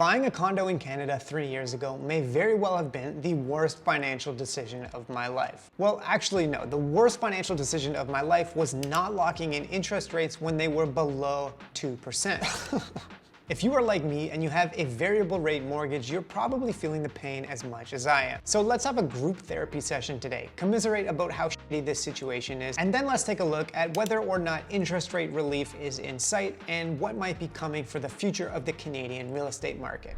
Buying a condo in Canada 3 years ago may very well have been the worst financial decision of my life. Well, actually no, the worst financial decision of my life was not locking in interest rates when they were below 2%. If you are like me and you have a variable rate mortgage, you're probably feeling the pain as much as I am. So let's have a group therapy session today, commiserate about how shitty this situation is, and then let's take a look at whether or not interest rate relief is in sight and what might be coming for the future of the Canadian real estate market.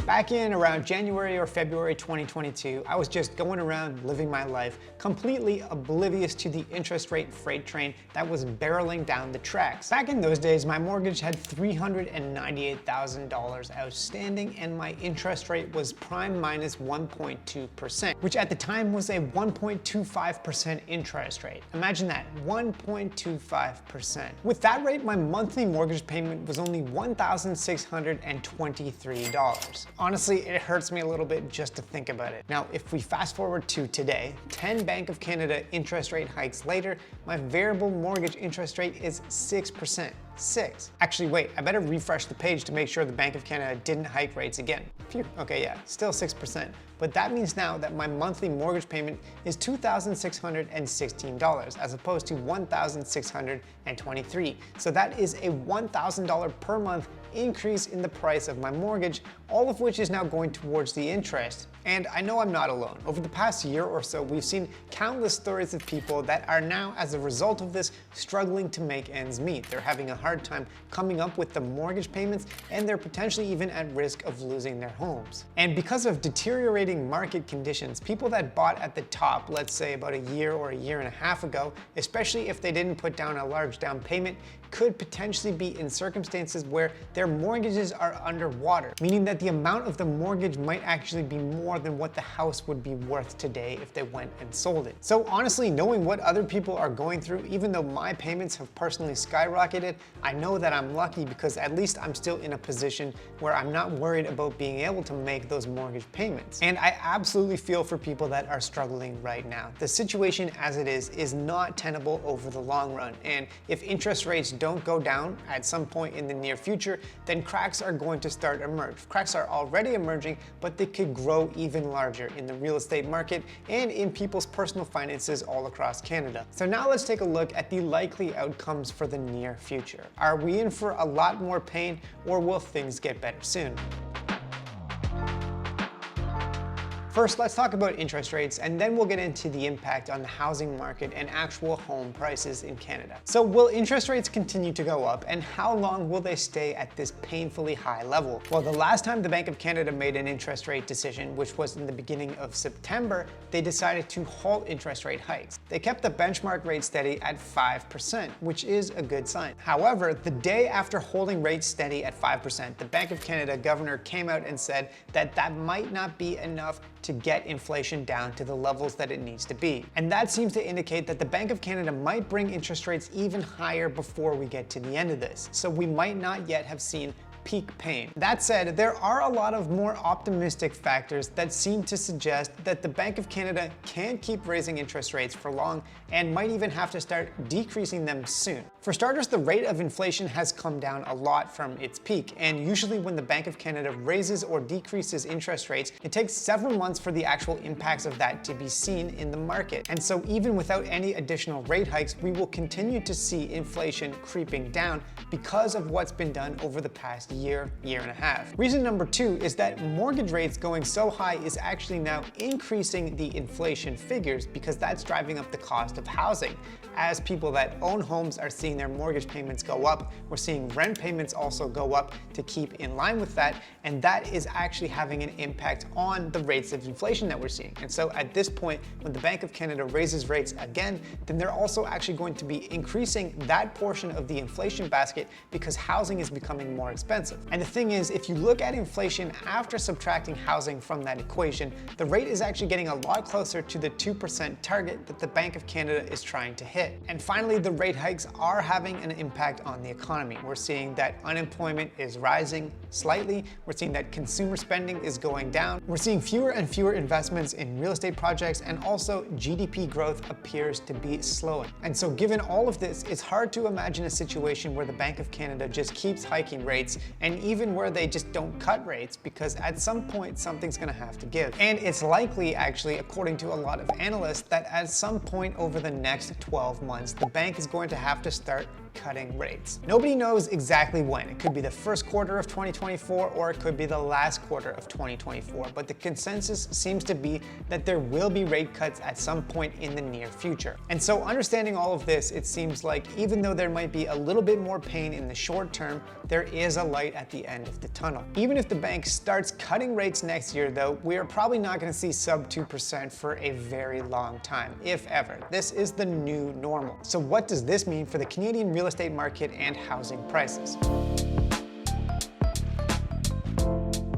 Back in around January or February 2022, I was just going around living my life, completely oblivious to the interest rate freight train that was barreling down the tracks. Back in those days, my mortgage had $398,000 outstanding and my interest rate was prime minus 1.2%, which at the time was a 1.25% interest rate. Imagine that, 1.25%. With that rate, my monthly mortgage payment was only $1,623. Honestly, it hurts me a little bit just to think about it. Now, if we fast forward to today, 10 Bank of Canada interest rate hikes later, my variable mortgage interest rate is 6%. 6. Actually, wait, I better refresh the page to make sure the Bank of Canada didn't hike rates again. Phew, okay, yeah, still 6%. But that means now that my monthly mortgage payment is $2,616 as opposed to $1,623. So that is a $1,000 per month increase in the price of my mortgage, all of which is now going towards the interest. And I know I'm not alone. Over the past year or so, we've seen countless stories of people that are now, as a result of this, struggling to make ends meet. They're having a hard time coming up with the mortgage payments, and they're potentially even at risk of losing their homes. And because of deteriorating market conditions, people that bought at the top, let's say about a year or a year and a half ago, especially if they didn't put down a large down payment, could potentially be in circumstances where their mortgages are underwater, meaning that the amount of the mortgage might actually be more than what the house would be worth today if they went and sold it. So honestly, knowing what other people are going through, even though my payments have personally skyrocketed, I know that I'm lucky because at least I'm still in a position where I'm not worried about being able to make those mortgage payments. And I absolutely feel for people that are struggling right now. The situation as it is not tenable over the long run. And if interest rates don't go down at some point in the near future, then cracks are going to start emerge. Cracks are already emerging, but they could grow even larger in the real estate market and in people's personal finances all across Canada. So now let's take a look at the likely outcomes for the near future. Are we in for a lot more pain, or will things get better soon? First, let's talk about interest rates, and then we'll get into the impact on the housing market and actual home prices in Canada. So will interest rates continue to go up, and how long will they stay at this painfully high level? Well, the last time the Bank of Canada made an interest rate decision, which was in the beginning of September, they decided to halt interest rate hikes. They kept the benchmark rate steady at 5%, which is a good sign. However, the day after holding rates steady at 5%, the Bank of Canada governor came out and said that that might not be enough to get inflation down to the levels that it needs to be. And that seems to indicate that the Bank of Canada might bring interest rates even higher before we get to the end of this. So we might not yet have seen peak pain. That said, there are a lot of more optimistic factors that seem to suggest that the Bank of Canada can't keep raising interest rates for long and might even have to start decreasing them soon. For starters, the rate of inflation has come down a lot from its peak, and usually when the Bank of Canada raises or decreases interest rates, it takes several months for the actual impacts of that to be seen in the market. And so even without any additional rate hikes, we will continue to see inflation creeping down because of what's been done over the past year and a half. Reason number two is that mortgage rates going so high is actually now increasing the inflation figures because that's driving up the cost of housing. As people that own homes are seeing their mortgage payments go up, we're seeing rent payments also go up to keep in line with that, and that is actually having an impact on the rates of inflation that we're seeing. And so at this point, when the Bank of Canada raises rates again, then they're also actually going to be increasing that portion of the inflation basket because housing is becoming more expensive. expensive. And the thing is, if you look at inflation after subtracting housing from that equation, the rate is actually getting a lot closer to the 2% target that the Bank of Canada is trying to hit. And finally, the rate hikes are having an impact on the economy. We're seeing that unemployment is rising slightly. We're seeing that consumer spending is going down. We're seeing fewer and fewer investments in real estate projects, and also GDP growth appears to be slowing. And so given all of this, it's hard to imagine a situation where the Bank of Canada just keeps hiking rates, and even where they just don't cut rates, because at some point something's gonna have to give. And it's likely, actually, according to a lot of analysts, that at some point over the next 12 months, the bank is going to have to start cutting rates. Nobody knows exactly when. It could be the first quarter of 2024, or it could be the last quarter of 2024, but the consensus seems to be that there will be rate cuts at some point in the near future. And so understanding all of this, it seems like even though there might be a little bit more pain in the short term, there is a light at the end of the tunnel. Even if the bank starts cutting rates next year though, we are probably not going to see sub 2% for a very long time, if ever. This is the new normal. So what does this mean for the Canadian real estate market and housing prices?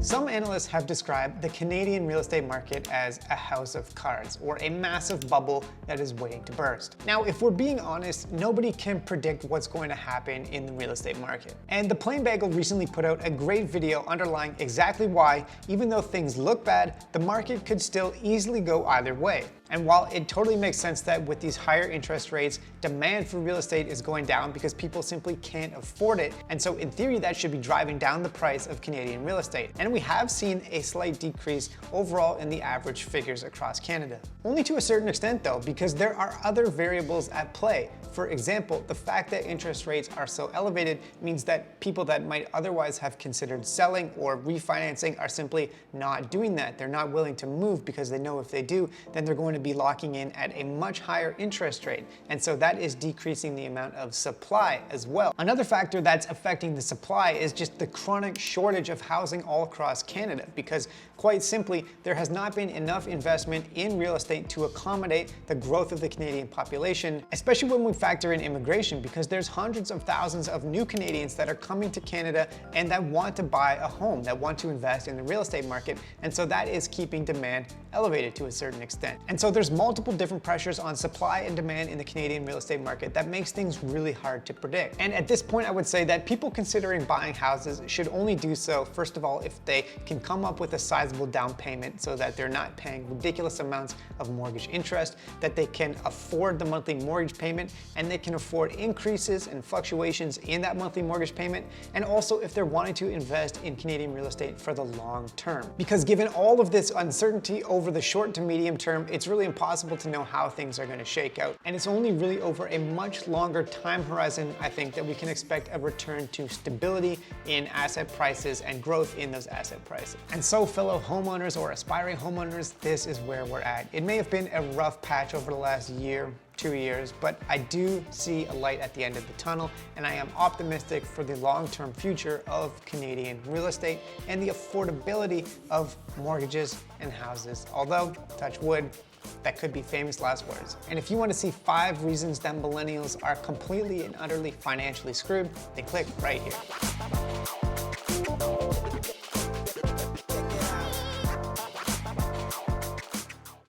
Some analysts have described the Canadian real estate market as a house of cards, or a massive bubble that is waiting to burst. Now, if we're being honest, nobody can predict what's going to happen in the real estate market. And the Plain Bagel recently put out a great video underlying exactly why, even though things look bad, the market could still easily go either way. And while it totally makes sense that with these higher interest rates, demand for real estate is going down because people simply can't afford it, and so in theory that should be driving down the price of Canadian real estate. And we have seen a slight decrease overall in the average figures across Canada. Only to a certain extent though, because there are other variables at play. For example, the fact that interest rates are so elevated means that people that might otherwise have considered selling or refinancing are simply not doing that. They're not willing to move because they know if they do, then they're going to be locking in at a much higher interest rate. And so that is decreasing the amount of supply as well. Another factor that's affecting the supply is just the chronic shortage of housing all across Canada, because quite simply, there has not been enough investment in real estate to accommodate the growth of the Canadian population, especially when we factor in immigration, because there's hundreds of thousands of new Canadians that are coming to Canada and that want to buy a home, that want to invest in the real estate market. And so that is keeping demand elevated to a certain extent. And so there's multiple different pressures on supply and demand in the Canadian real estate market that makes things really hard to predict. And at this point, I would say that people considering buying houses should only do so, first of all, if they can come up with a sizable down payment so that they're not paying ridiculous amounts of mortgage interest, that they can afford the monthly mortgage payment, and they can afford increases and fluctuations in that monthly mortgage payment, and also if they're wanting to invest in Canadian real estate for the long term. Because given all of this uncertainty over the short to medium term, it's really impossible to know how things are going to shake out. And it's only really over a much longer time horizon, I think, that we can expect a return to stability in asset prices and growth in those asset prices. And so, fellow homeowners or aspiring homeowners, this is where we're at. It may have been a rough patch over the last year, 2 years, but I do see a light at the end of the tunnel, and I am optimistic for the long-term future of Canadian real estate and the affordability of mortgages and houses. Although, touch wood, that could be famous last words. And if you want to see 5 reasons that millennials are completely and utterly financially screwed, then click right here.